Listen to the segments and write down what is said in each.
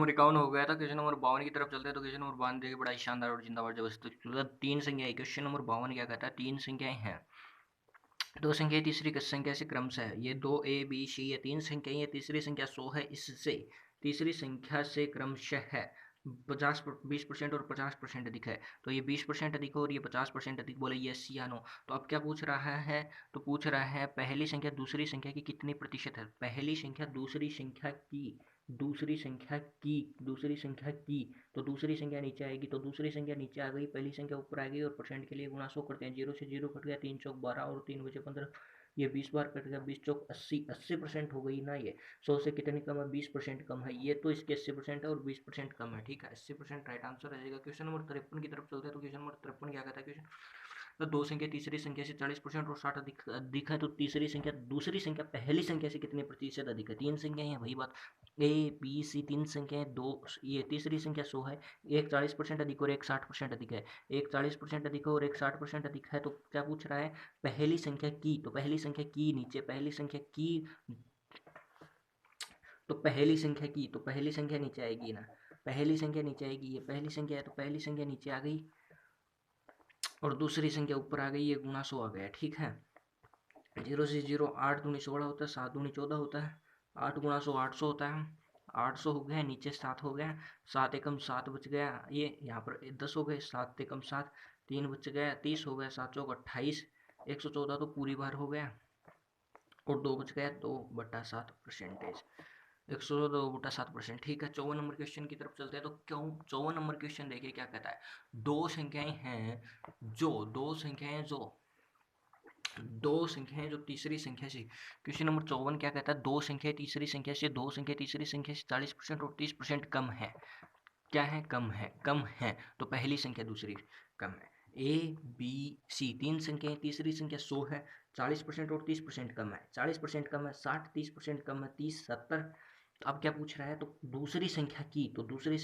Number 51 हो गया था। क्वेश्चन नंबर 52 की तरफ चलते हैं। तो क्वेश्चन नंबर 52 देखिए बड़ा ही शानदार और जिंदाबाद जबरदस्त तीन संख्याएं। क्वेश्चन नंबर 52 क्या कहता है? तीन संख्याएं हैं। दो संख्या तीसरी संख्या से क्रमशः है। ये दो ए बी सी ये तीन संख्याएं। ये तीसरी संख्या 100 है। इससे तीसरी संख्या से क्रमशः है 20% और 50% अधिक है। तो ये 20% अधिक और ये 50% अधिक। बोले यस या नो। तो अब क्या पूछ रहा है? तो पूछ रहा है पहली संख्या दूसरी संख्या की कितनी प्रतिशत है। पहली संख्या दूसरी संख्या की दूसरी संख्या की दूसरी संख्या की तो दूसरी संख्या नीचे आएगी। तो दूसरी संख्या नीचे आ गई, पहली संख्या ऊपर आ गई और परसेंट के लिए गुणा 100 करते हैं। 0 से 0 कट गया, 3 चौक 12 और 3 बचे 15। ये 20 बार कट गया, 20 चौक 80। 80% हो गई ना ये। 100 से कितनी कम है? 20% कम है। ये तो इसके 80% है और 20% कम है। ठीक है, 80% राइट आंसर रहेगा। क्वेश्चन नंबर 53 की तरफ चलते हैं। तो क्वेश्चन नंबर 53 क्या कहता है? क्वेश्चन तो दो संख्या तीसरी संख्या से 40% और 60 अधिक है। तो तीसरी संख्या दूसरी संख्या पहली संख्या से कितने प्रतिशत अधिक है? तीन संख्या है वही बात। ए बी सी तीन संख्याएं। दो ये तीसरी संख्या 100 है। एक 40% अधिक और एक 60% अधिक है। एक 40% अधिक और एक 60% अधिक है। तो क्या पूछ रहा है? पहली संख्या की। तो पहली संख्या की नीचे, पहली संख्या की तो पहली संख्या की तो पहली संख्या नीचे आएगी ना। पहली संख्या नीचे आएगी। ये पहली संख्या है तो पहली संख्या नीचे आ गई और दूसरी संख्या ऊपर आ गई। ये गुणा 100 आ गया। ठीक है, 0 से 0 8 दूनी 16 होता है, 7 दूनी 14 होता है, 8 गुणा 100 800 होता है। 800 हो गया, नीचे 7 हो गया, 7 एकम 7 बच गया। ये यहाँ पर 10 हो गए, 7 एकम 7 3 बच गया, 30 हो गया, 7 चौक 28, 114 तो पूरी बार हो गया और 2 बच गया, 2/7%। 102/7%। ठीक है, 54 नंबर क्वेश्चन की तरफ चलते हैं। तो क्यों 54 नंबर क्वेश्चन देखिए क्या कहता है। दो संख्याएं हैं जो तीसरी संख्या से। क्वेश्चन नंबर 54 क्या कहता है? दो संख्या तीसरी संख्या से 40% और 30% कम है। क्या है? कम है। कम है तो पहली संख्या दूसरी कम है। ए बी सी तीन संख्या तीसरी संख्या 100 है। 40% और 30% कम है। 40% कम है, 60 30% कम है, 30 70। तो अब क्या पूछ रहा है? तो दूसरी संख्या की तो दूसरी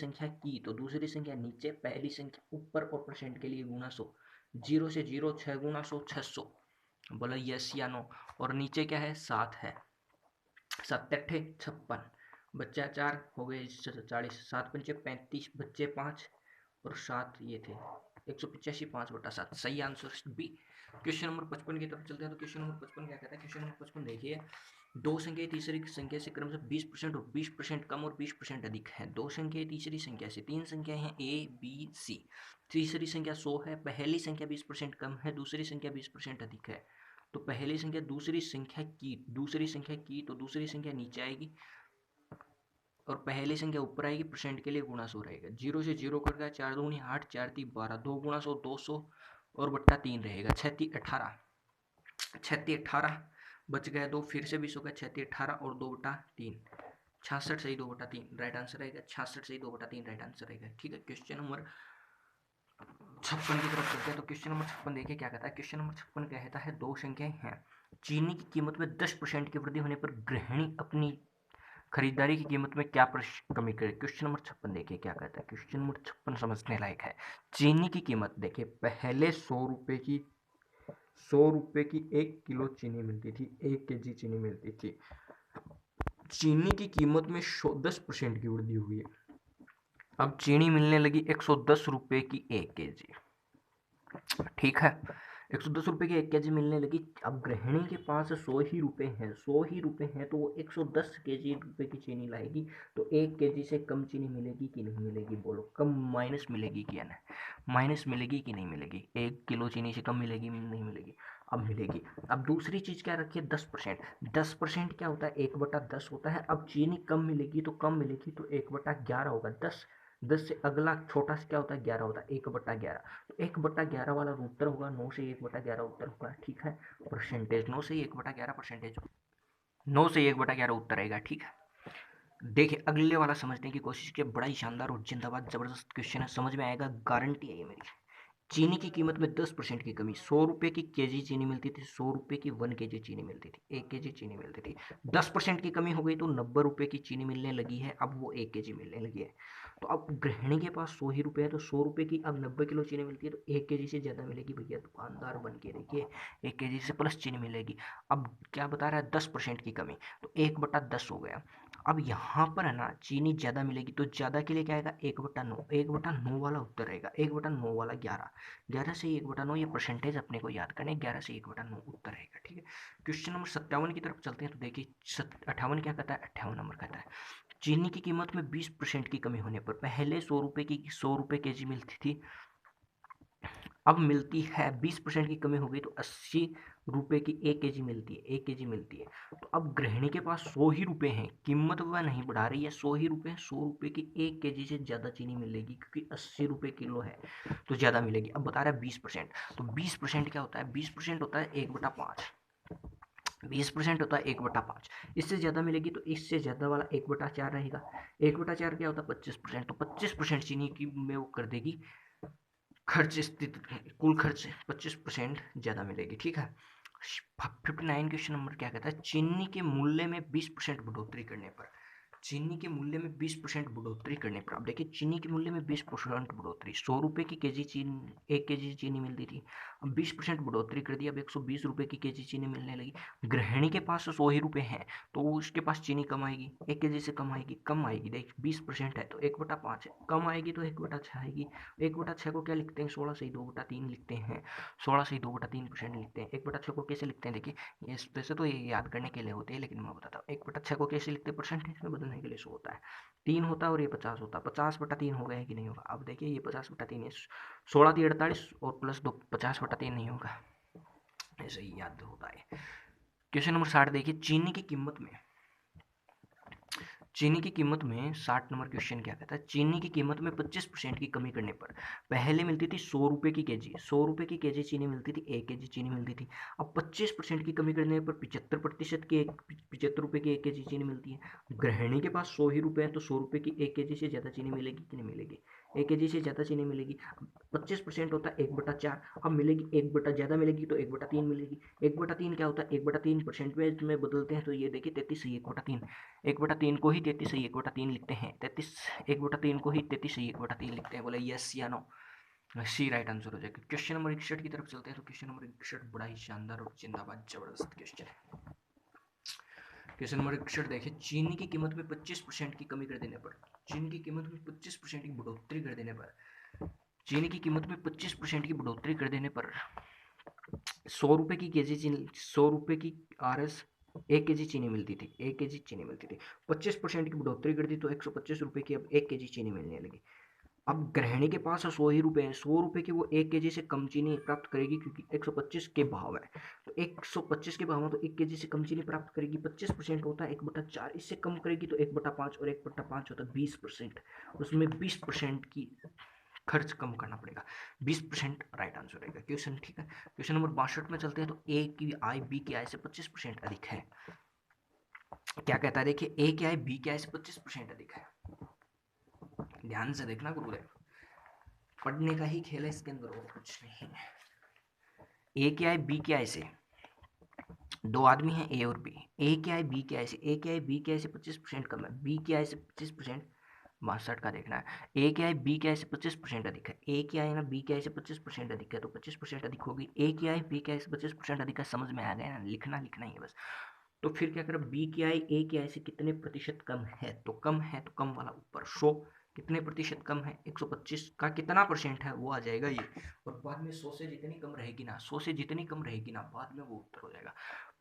संख्या नीचे, पहली संख्या ऊपर और परसेंट के लिए गुणा 100। 0 से 0 6 गुणा 100 600। बोला यस या नो। और नीचे क्या है? 7 है। 7 अट्ठे 56, बच्चा 4 हो गए 40, 7 पंचे 35, बच्चे 5 और 7 ये थे 185। 5/7 सही आंसर बी। क्वेश्चन नंबर 55 की तरफ चलते हैं। तो क्वेश्चन नंबर 55 क्या कहता है? क्वेश्चन नंबर 55 देखिए, दो संख्या तीसरी संख्या से क्रम से 20% और 20% कम और 20% अधिक है। दो संख्या तीसरी संख्या से, तीन संख्या है ए बी सी। तीसरी संख्या 100 है, पहली संख्या 20% कम है, दूसरी संख्या 20% अधिक है। तो पहली संख्या दूसरी संख्या की तो दूसरी संख्या नीचे आएगी और पहली संख्या ऊपर आएगी। परसेंट के लिए गुणा 100 रहेगा। 0 से 0 कट गया, 4 दूनी 8 4 3 12, 2 गुणा 100 200 और बट्टा 3 रहेगा। 36 18, 36 18 बच गया 2, फिर से 20 हो गया। 36 18 और 2/3, 66 सही 2/3 राइट आंसर रहेगा। 66 सही 2/3 राइट आंसर रहेगा। ठीक है, क्वेश्चन नंबर 56 की तरफ चलते हैं। तो क्वेश्चन नंबर 56 देखिए क्या कहता है। क्वेश्चन नंबर 56 कहता है दो संख्याएं हैं। चीनी की कीमत में 10% की वृद्धि होने पर गृहिणी अपनी खरीदारी की कीमत में क्या कमी करे। क्वेश्चन नंबर 56 देखिए क्या कहता है। क्वेश्चन नंबर 56 समझने लायक है। चीनी की कीमत देखिए, पहले 100 रुपए की 1 किलो चीनी मिलती थी, 1 केजी चीनी मिलती थी। चीनी की कीमत में 10% की वृद्धि हुई है। अब चीनी मिलने लगी 110 रुपए की 1 केजी। ठीक है, 110 रुपए की 1 केजी मिलने लगी। अब गृहिणी के पास 100 ही रुपए हैं, 100 ही रुपए हैं, तो वो 110 केजी रुपए की चीनी लाएगी। तो 1 केजी से कम चीनी मिलेगी कि नहीं मिलेगी? बोलो, कम माइनस मिलेगी कि ना माइनस मिलेगी कि नहीं मिलेगी? 1 किलो चीनी से कम मिलेगी नहीं मिलेगी? अब मिलेगी। अब दूसरी चीज क्या रखी है? 10%। 10% क्या होता है? 1/10 होता है। अब चीनी कम मिलेगी तो कम मिलेगी, तो 1/11 होगा। 10 से अगला छोटा से क्या होता है? 11 होता है। 1/11, तो 1/11 वाला उत्तर होगा। 9 से 1/11 उत्तर होगा। ठीक है, परसेंटेज 9 से 1/11 परसेंटेज, 9 से 1/11 उत्तर आएगा। ठीक है, देखिए अगले वाला समझने की कोशिश कीजिए। बड़ा ही शानदार और जिंदाबाद जबरदस्त क्वेश्चन है, समझ में आएगा, गारंटी है ये मेरी। चीनी की कीमत में 10% की कमी, 100 रुपये की केजी चीनी मिलती थी, 100 रुपये की 1 केजी चीनी मिलती थी, 1 केजी चीनी मिलती थी। 10% की कमी हो गई तो 90 रुपये की चीनी मिलने लगी है, अब वो 1 केजी मिलने लगी है। तो अब गृहिणी के पास 100 ही रुपये है, तो 100 रुपये की अब 90 किलो चीनी मिलती है, तो 1 केजी से ज़्यादा मिलेगी भैया, दुकानदार बन के देखिए, 1 केजी से प्लस चीनी मिलेगी। अब क्या बता रहा है, 10% की कमी, तो 1/10 हो गया। अब यहाँ पर है ना, चीनी ज़्यादा मिलेगी तो ज़्यादा के लिए क्या आएगा, 1/9, 1/9 वाला उत्तर रहेगा, 1/9 वाला 11, 11 से 1/9, ये परसेंटेज अपने को याद करने, 11 से 1/9 उत्तर रहेगा, ठीक है। क्वेश्चन नंबर 57 की तरफ चलते हैं, तो देखिए 58 क्या कहता है, 58 नंबर कहता है, चीनी की कीमत में 20% की कमी होने पर पहले 100 रुपये केजी मिलती थी, अब मिलती है 20% की कमी हो गई तो 80 रुपये की 1 केजी मिलती है, 1 केजी मिलती है। तो अब गृहिणी के पास 100 ही रुपये हैं, कीमत वह नहीं बढ़ा रही है, 100 ही रुपये हैं, 100 रुपये की 1 केजी से ज़्यादा चीनी मिलेगी क्योंकि 80 रुपये किलो है तो ज़्यादा मिलेगी। अब बता रहा है 20%, तो 20% क्या होता है, 20% होता है 1/5, 20% होता है 1/5, इससे ज़्यादा मिलेगी तो इससे ज़्यादा वाला 1/4 रहेगा, 1/4 क्या होता है 25%, तो 25% चीनी की में वो कर देगी खर्च, स्थित कुल खर्च 25% ज़्यादा मिलेगी, ठीक है। 59 क्वेश्चन नंबर क्या कहता है, चीनी के मूल्य में 20% बढ़ोतरी करने पर, चीनी के मूल्य में 20% बढ़ोतरी करने पर, अब देखिए चीनी के मूल्य में 20% बढ़ोतरी, 100 रुपये की केजी चीनी, 1 केजी चीनी मिलती थी, अब 20% बढ़ोतरी कर दी, अब 120 रुपये की केजी चीनी मिलने लगी। गृहिणी के पास 100 ही रुपये हैं तो उसके पास चीनी कम आएगी, 1 केजी से कम आएगी, देख 20% है तो 1/5 है, कम आएगी तो 1/6 आएगी। 1/6 को क्या लिखते हैं, 16 से 2/3 लिखते हैं, 16 से 2/3% लिखते हैं। 1/6 को कैसे लिखते हैं, देखिए ये वैसे तो ये याद करने के लिए होते हैं, लेकिन मैं बताता हूँ 1/6 को कैसे लिखते हैं, परसेंटेज में बदलने के लिए 100 होता है, 3 होता है और ये 50 होता है, 50/3 हो गया है कि नहीं होगा, अब देखिए ये 50/3 है, 16 3 48 और प्लस 2, 50/3 नहीं होगा, ऐसे ही याद होता है। क्वेश्चन नंबर 60 देखिए, चीनी की कीमत में 60 नंबर क्वेश्चन क्या कहता है, चीनी की कीमत में 25% की कमी करने पर पहले मिलती थी 100 रुपये की केजी, 100 रुपये की केजी चीनी मिलती थी, 1 केजी चीनी मिलती थी, अब 25% की कमी करने पर 75% की 75 रुपये की 1 केजी चीनी मिलती है। गृहिणी के पास 100 ही रुपये हैं तो 100 रुपये की 1 केजी से ज़्यादा चीनी मिलेगी कि नहीं मिलेगी, 1 केजी से ज़्यादा चीनी मिलेगी। 25% होता है 1/4, अब मिलेगी 1 ज़्यादा मिलेगी तो 1/3 मिलेगी, 1/3 क्या होता है, 1/3 परसेंटेज में बदलते हैं तो ये देखिए 33 सही 1/3, 1/3 को ही 33 सही 1/3 लिखते हैं, 33 1/3 को ही 33 सही 1/3 लिखते हैं, बोले यस या नो, सी राइट आंसर हो जाएगा। क्वेश्चन नंबर 61 की तरफ चलते हैं, तो क्वेश्चन नंबर 61 बड़ा ही शानदार और जिंदाबाद जबरदस्त क्वेश्चन है। क्वेश्चन नंबर 61 देखिए, चीनी की कीमत में 25% की कमी कर देने पर, चीनी की कीमत में 25% की बढ़ोतरी कर देने पर, चीनी की कीमत में 25% की बढ़ोतरी कर देने पर 100 रुपये की केजी चीनी, 100 रुपये की RS 1 केजी चीनी मिलती थी, 1 केजी चीनी मिलती थी, 25% की बढ़ोतरी कर दी तो 125 रुपये की अब 1 केजी चीनी मिलने लगी। अब गृहिणी के पास 100 ही रुपये हैं, 100 रुपये की वो 1 केजी से कम चीनी प्राप्त करेगी क्योंकि 125 के भाव है, तो 125 के भाव में तो 1 केजी से कम चीनी प्राप्त करेगी, 25% होता है 1/4, इससे कम करेगी तो 1/5 और 1/5 होता है 20%, उसमें 20% की खर्च कम करना पड़ेगा, 20% राइट आंसर रहेगा क्वेश्चन, ठीक है। क्वेश्चन नंबर 62 में चलते हैं, तो ए की आय बी की आय से 25% अधिक है, क्या कहता है, देखिए ए की आय बी की आय से 25% अधिक है, ध्यान से देखना गुरुदेव, पढ़ने का ही खेल है इसके अंदर और कुछ नहीं है। ए की आय बी की आय से, दो आदमी हैं ए और बी, ए की आय बी की आय से, ए की आय बी की आय से 25% कम है, बी की आय से 25%, 62 का देखना है, ए की आय बी की आय से 25% अधिक है, ए की आय ना बी की आय से 25% अधिक है तो 25% अधिक होगी, ए की आय बी की आय से 25% अधिक है, समझ में आ गया ना, लिखना लिखना ही है बस। तो फिर क्या करें, बी की आय ए की आय से कितने प्रतिशत कम है, तो कम है तो कम वाला ऊपर 100, कितने प्रतिशत कम है, 125 का कितना परसेंट है वो आ जाएगा ये, और बाद में 100 से जितनी कम रहेगी ना, 100 से जितनी कम रहेगी ना, बाद में वो उत्तर हो जाएगा।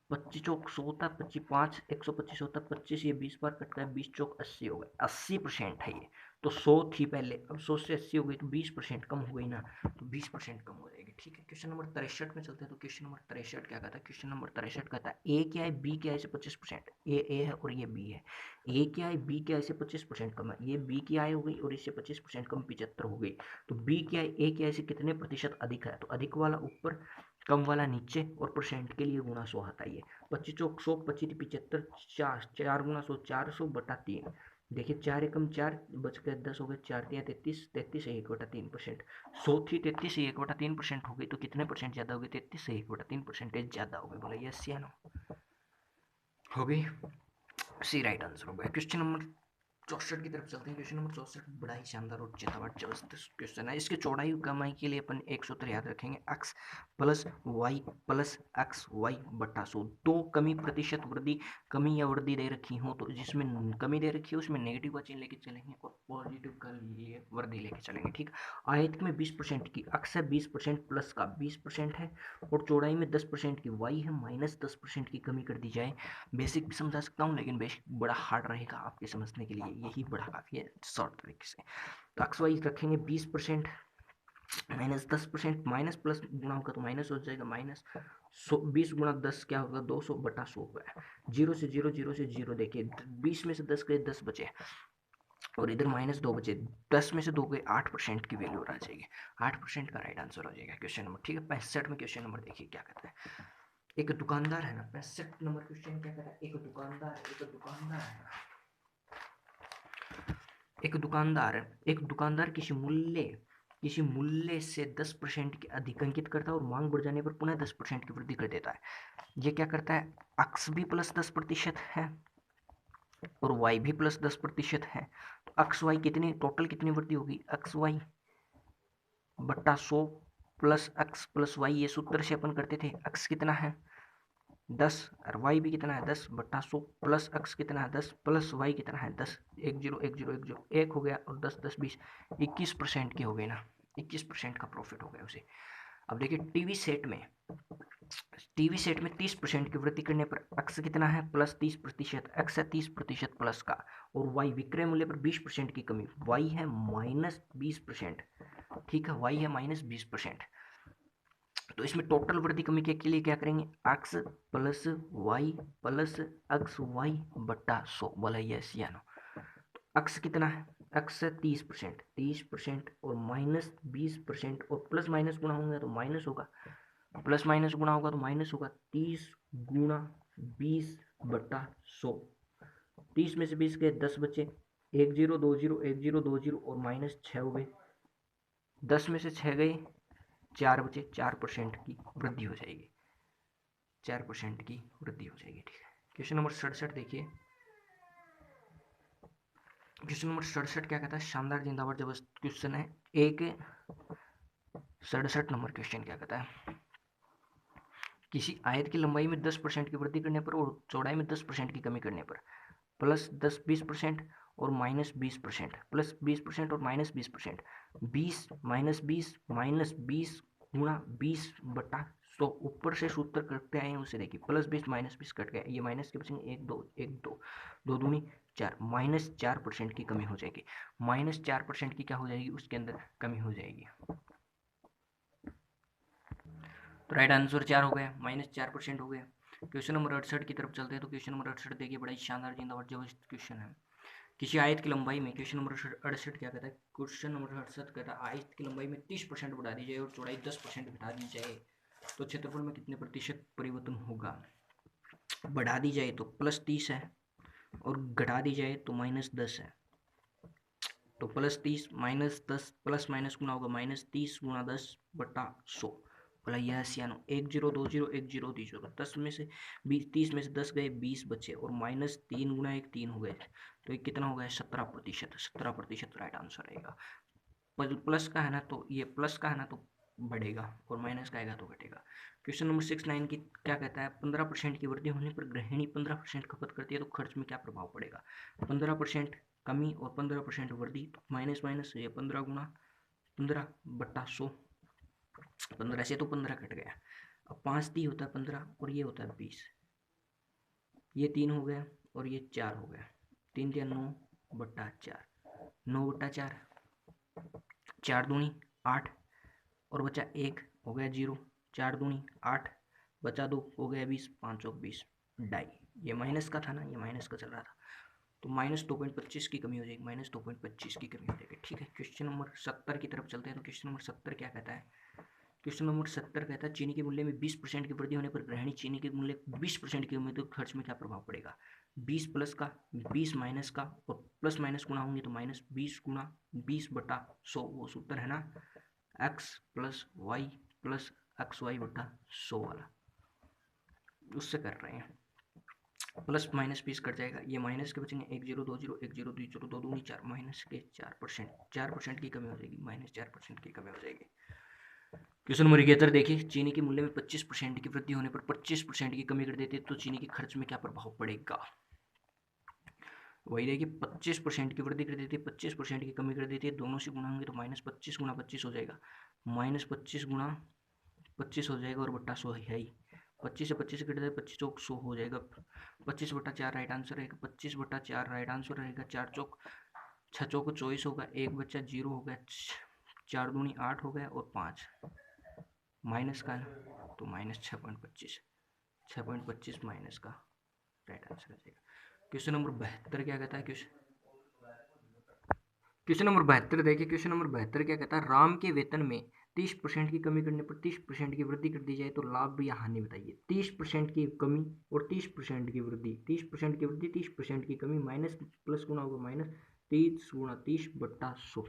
25 चौक 100 होता है, 25 5 125 होता है, 25 ये 20 बार कटता है, 20 चौक 80 हो गए, 80% है ये, तो 100 थी पहले, अब 100 से 80 हो गई तो 20% कम हो गई ना, तो 20% कम हो जाएगी, ठीक है। क्वेश्चन नंबर 63 में चलते हैं, तो क्वेश्चन नंबर 63 क्या कहता है, क्वेश्चन नंबर 63 कहता है ए क्या है बी क्या है से 25%, ए है और ये बी है, ए क्या है बी क्या है से 25% कम है, ये बी की आय हो गई और इससे 25% कम 75 हो गई, तो बी क्या है ए क्या है से कितने प्रतिशत अधिक है, तो अधिक वाला ऊपर कम वाला नीचे और परसेंट के लिए गुना 100 आता है, 25 चौक 100, 25 75, 4 4 गुना 100 400/3, देखिए 4 एकम 4 बच गए 10 हो गए, 4 तिया 33, 33 से 1/3%। 100 थी 33 से 1/3% हो गई, तो कितने परसेंट ज़्यादा हो गई? 33 से 1/3% ज़्यादा हो गई। बोला यस या नो? हो गई। सी राइट आंसर हो गया। क्वेश्चन नंबर 64 की तरफ चलते हैं। क्वेश्चन नंबर 64 बड़ा ही शानदार और चेतावट जबरदस्त क्वेश्चन है। इसकी चौड़ाई कमाई के लिए अपन एक सूत्र याद रखेंगे, x plus y plus x y बटा 100। दो कमी प्रतिशत वृद्धि, कमी या वृद्धि दे रखी हो तो जिसमें कमी दे रखी है उसमें नेगेटिव का चिन्ह लेके चलेंगे और पॉजिटिव का लिए वृद्धि लेके चलेंगे। ठीक, आयत में 20% की x है, 20% प्लस का 20% है और चौड़ाई में 10% की y है, माइनस 10% की कमी कर दी जाए। बेसिक भी समझा सकता हूँ लेकिन बेसिक बड़ा हार्ड रहेगा आपके समझने के लिए, यही बड़ा काफ़ी है शॉर्ट तरीके से। तो एक्स वाई रखेंगे 20% माइनस 10%, माइनस प्लस गुणा होगा तो माइनस हो जाएगा, माइनस 20 गुणा 10 क्या होगा? 200 बटा 100 होगा। 0 से 0, 0 से 0, देखिए 20 में से 10 गए 10 बचे और इधर माइनस 2 बचे, 10 में से 2 गए 8% की वैल्यू आ जाएगी। 8% का राइट आंसर हो जाएगा क्वेश्चन नंबर। ठीक है, 65 में क्वेश्चन नंबर देखिए क्या कहता है। एक दुकानदार है ना, 65 नंबर क्वेश्चन क्या कहता है, एक दुकानदार किसी मूल्य से 10% की अधिकंकित करता है और मांग बढ़ जाने पर पुनः 10% की वृद्धि कर देता है। ये क्या करता है? एक्स भी प्लस 10% है और वाई भी प्लस 10% है, तो एक्स वाई कितनी टोटल कितनी वृद्धि होगी? एक्स वाई बटा 100 प्लस एक्स प्लस वाई, ये सूत्र से अपन करते थे। एक्स कितना है? 10 और वाई भी कितना है? 10 बटा 100 प्लस एक्स कितना है? 10 प्लस वाई कितना है? 10। 1 0 1 0 1 0 1 हो गया और 10 10 20 21% की हो गई ना, 21% का प्रॉफिट हो गया उसे। अब देखिए टीवी सेट में 30% की वृद्धि करने पर एक्स कितना है? प्लस 30%, एक्स है 30% प्लस का और वाई विक्रय मूल्य पर 20% की कमी, वाई है माइनस 20%। ठीक है, वाई है माइनस 20%। तो इसमें टोटल वृद्धि कमी के लिए क्या करेंगे? X plus y plus x y बटा 100। बोला यस या नो? एक्स कितना है? एक्स है 30% और माइनस 20% और प्लस माइनस गुणा होंगे तो माइनस होगा, प्लस माइनस गुणा होगा तो माइनस होगा। 30 गुणा 20 बटा 100, 30 में से 20 गए 10 बचे, 1 0 2 0 1 0 2 0 और माइनस 6 हो गए, 10 में से 6 गए 4 बचे, 4% की वृद्धि हो जाएगी, 4% की वृद्धि हो जाएगी। ठीक है, क्वेश्चन नंबर 67 देखिए। क्वेश्चन नंबर 67 क्या कहता है? शानदार जिंदाबाद जबरदस्त क्वेश्चन है। एक 67 नंबर क्वेश्चन क्या कहता है? किसी आयत की लंबाई में 10% की वृद्धि करने पर और चौड़ाई में 10% की कमी करने पर प्लस 20% और माइनस 20%, प्लस 20% और माइनस 20%, 20 माइनस 20 गुणा 20 बटा 100। ऊपर से सूत्र करते आए उसे देखिए, प्लस 20 माइनस 20 कट गया, ये माइनस के बचेंगे 1 2 1 2 2 दूनी 4, माइनस 4% की कमी हो जाएगी। माइनस 4% की क्या हो जाएगी? उसके अंदर कमी हो जाएगी। तो राइट आंसर 4 हो गया, माइनस 4% हो गया। क्वेश्चन नंबर 68 की तरफ चलते हैं। तो क्वेश्चन नंबर 68 देखिए, बड़ा ही शानदार जिंदाबाद जबरदस्त क्वेश्चन है। किसी आयत की लंबाई में, क्वेश्चन नंबर 68 क्या कहता है? क्वेश्चन नंबर 68 कहता है आयत की लंबाई में 30% बढ़ा दी जाए और चौड़ाई 10% घटा दी जाए तो क्षेत्रफल में कितने प्रतिशत परिवर्तन होगा? बढ़ा दी जाए तो प्लस 30 है और घटा दी जाए तो माइनस 10 है। तो प्लस 30 माइनस 10 प्लस माइनस गुना होगा, माइनस 30 गुणा 10 बटा 100। बोला यस या नो? 1 0 2 0 1 0 2 0, 10 में से 20, 30 में से 10 गए 20 बचे और माइनस 3 गुना 1 3 हो गए, तो ये कितना हो गया? 17%। 17% राइट आंसर रहेगा। प्लस का है ना तो ये प्लस का है ना तो बढ़ेगा और माइनस का आएगा तो घटेगा। क्वेश्चन नंबर 69 की क्या कहता है? 15% की वृद्धि होने पर गृहिणी 15% खपत करती है तो खर्च में क्या प्रभाव पड़ेगा? 15% कमी और 15% वृद्धि, तो माइनस माइनस, ये 15 गुणा 15 बटा 100, 15 से तो 15 कट गया। अब 5 ती होता है 15 और ये होता है 20, ये 3 हो गया और ये 4 हो गया, 3 या 9 बटा 4, 9 बटा 4, 4 दूनी 8 और बचा 1 हो गया 0, 4 दूनी 8 बचा 2 हो गया 20, 5 चौक 20, ढाई। ये माइनस का था ना, ये माइनस का चल रहा था तो माइनस 2.25 की कमी हो जाएगी, माइनस 2.25 की कमी हो जाएगी। ठीक है, क्वेश्चन नंबर 70 की तरफ चलते हैं। तो क्वेश्चन नंबर 70 क्या कहता है? क्वेश्चन नंबर 70 कहता है चीनी के मूल्य में 20% की वृद्धि होने पर गृहिणी चीनी के मूल्य 20% की कमी तो खर्च में क्या प्रभाव पड़ेगा? 20 प्लस का, 20 माइनस का और प्लस माइनस गुणा होंगे तो माइनस 20 गुणा 20/100, वो सूत्र है ना x plus y plus XY/100 वाला, उससे कर रहे हैं। प्लस माइनस 20 कट जाएगा, ये माइनस के बचेंगे 1 0 2 0 1 0 2 0 2 दूनी 4, माइनस के 4% की कमी हो जाएगी, -4% की कमी हो जाएगी। क्वेश्चन नंबर 71 देखिए, चीनी के मूल्य में 25% की वृद्धि होने पर 25% की कमी कर देते तो चीनी के खर्च में क्या प्रभाव पड़ेगा। वही देखिए 25% की वृद्धि कर देती है, 25% की कमी कर देती है, दोनों से गुणा होंगे तो -25 गुणा 25 हो जाएगा, -25 गुणा 25 हो जाएगा और बट्टा 100 है ही, 25 से 25 कट जाए 25 चौक 100 हो जाएगा, 25/4 राइट आंसर रहेगा, 25/4 राइट आंसर रहेगा, 4 चौक 6 चौक 24 होगा, 1 बच्चा 0 हो गया, 4 दूनी 8 हो गया और 5 माइनस का तो -6.25, 6.25 माइनस का राइट आंसर आ जाएगा। क्वेश्चन नंबर 72 क्या कहता है, क्वेश्चन नंबर 72 देखिए, क्वेश्चन नंबर 72 क्या कहता है, राम के वेतन में 30% की कमी करने पर 30% की वृद्धि कर दी जाए तो लाभ या हानि बताइए। 30% की कमी और 30% की वृद्धि, 30% की वृद्धि 30% की कमी, माइनस प्लस गुणा होगा माइनस 30 गुणा 30/100,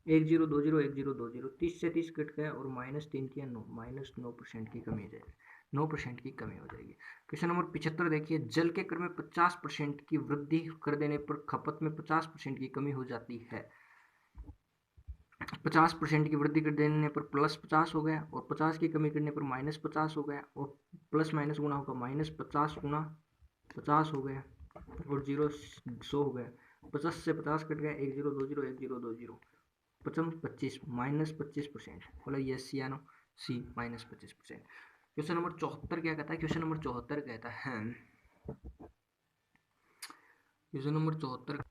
1 0 2 0 1 0 2 0, 30 से 30 कट गया और -3 किया 9, -9% की कमी हो जाएगी, 9% की कमी हो जाएगी। क्वेश्चन नंबर 75 देखिए, जल के कर में 50% की वृद्धि कर देने पर खपत में 50% की कमी हो जाती है। 50% की वृद्धि कर देने पर +50 हो गया और 50 की कमी करने पर -50 हो गया और प्लस माइनस गुणा होगा -50 गुणा 50 हो गया और 0 100 हो गया, 50 से 50 कट गया, 1 0 2 0 1 0 2 0, 25 -25%, बोला यस या नो, सी -25%। क्वेश्चन नंबर 74 क्या कहता है, क्वेश्चन नंबर 74 कहता है, क्वेश्चन नंबर 74,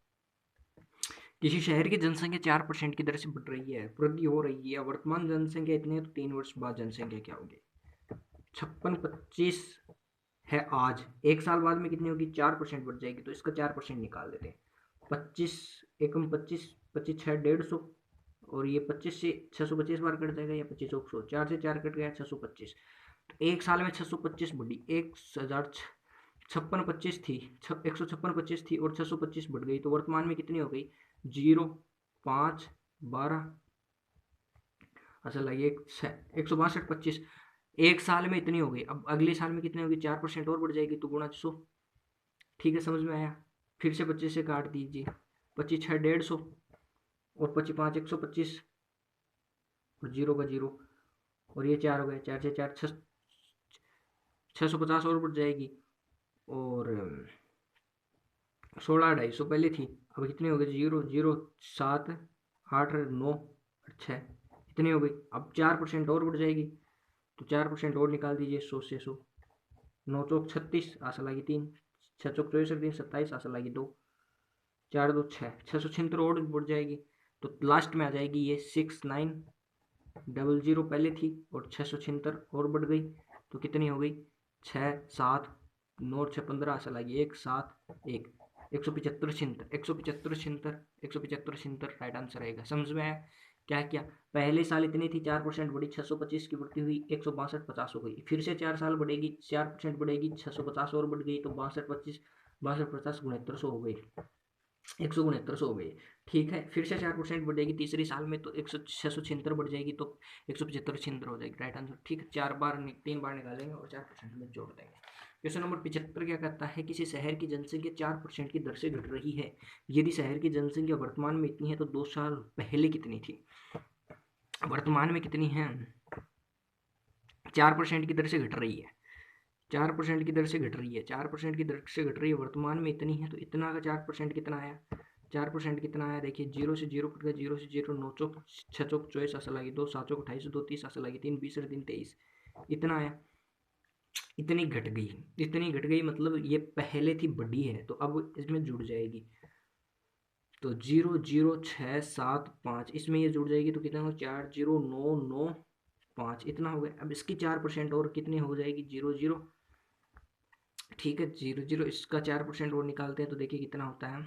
किसी शहर की जनसंख्या 4% की दर से बढ़ रही है, वृद्धि हो रही है, वर्तमान जनसंख्या इतनी है तो 3 वर्ष बाद जनसंख्या क्या होगी। 5625 है आज, 1 साल बाद में कितनी होगी, 4% बढ़ जाएगी, तो इसका 4% निकाल देते हैं, 25 एकम 25 25 6 150 और ये 25 से 625 बार कट जाएगा, या 25 100, 4 से 4 कट गया 625, तो 1 साल में 625 बढ़ी, 1056 थी, 156 थी और 625 बढ़ गई, तो वर्तमान में कितनी हो गई, 0 5 12 अच्छा लगे 162 1 साल में इतनी हो गई, अब अगले साल में कितनी होगी, 4% और बढ़ जाएगी तो गुणा 100, ठीक है समझ में आया। फिर से 25 से काट दीजिए, 25 6 150 और 25 5 125 और 0 का 0 और ये 4 हो गया, 4 से 4 650 और बढ़ जाएगी और 16 250 पहले थी, अब कितनी हो गई, 0 0 7 8 9 6 इतनी हो गई, अब 4% और बढ़ जाएगी तो 4% और निकाल दीजिए, 100 से 100, 9 चौक 36 आशा लगी 3, 6 चौक 64 3 27 आशा लगी 2, 4 2 6 676 और बढ़ जाएगी, तो लास्ट में आ जाएगी ये 6900 पहले थी और 676 और बढ़ गई तो कितनी हो गई, 6 7 9 6 15 आशा लगी 1 7 1 175 राइट आंसर आएगा। समझ में आया क्या क्या, पहले साल इतनी थी, 4% बढ़ी, 625 की बढ़ती हुई 162 50 हो गई, फिर से 4 साल बढ़ेगी, 4% बढ़ेगी, 650 और बढ़ गई तो 62 25 62 50 6900 हो गई, 169 हो गई, ठीक है। फिर से 4% बढ़ेगी तीसरी साल में तो 676 बढ़ जाएगी तो 175 हो जाएगी, राइट आंसर, ठीक है। 3 बार निकालेंगे और 4% में जोड़ देंगे। क्वेश्चन नंबर 75 क्या कहता है, किसी शहर की जनसंख्या 4% की दर से घट रही है, यदि शहर की जनसंख्या वर्तमान में इतनी है तो 2 साल पहले कितनी थी। वर्तमान में कितनी है, 4% की दर से घट रही है, 4% की दर से घट रही है, 4% की दर से घट रही है, वर्तमान में इतनी है तो इतना का 4% कितना आया, 4% कितना आया, देखिए 0 से 0 कट गया, 0 से 0 9 चौक 6 चौक 24 आशा लगी 2 7 चौक 28 2 30 आशा लगी 3 20 3 23 इतना आया, इतनी घट गई, इतनी घट गई मतलब ये पहले थी बड़ी है तो अब इसमें जुड़ जाएगी, तो 0 0 6 7 5 इसमें ये जुड़ जाएगी तो कितना हो, 4 0 9 9 5 इतना हो गया। अब इसकी 4% और कितनी हो जाएगी, 0 0, ठीक है 0 0 इसका 4% और निकालते हैं तो देखिए कितना होता है,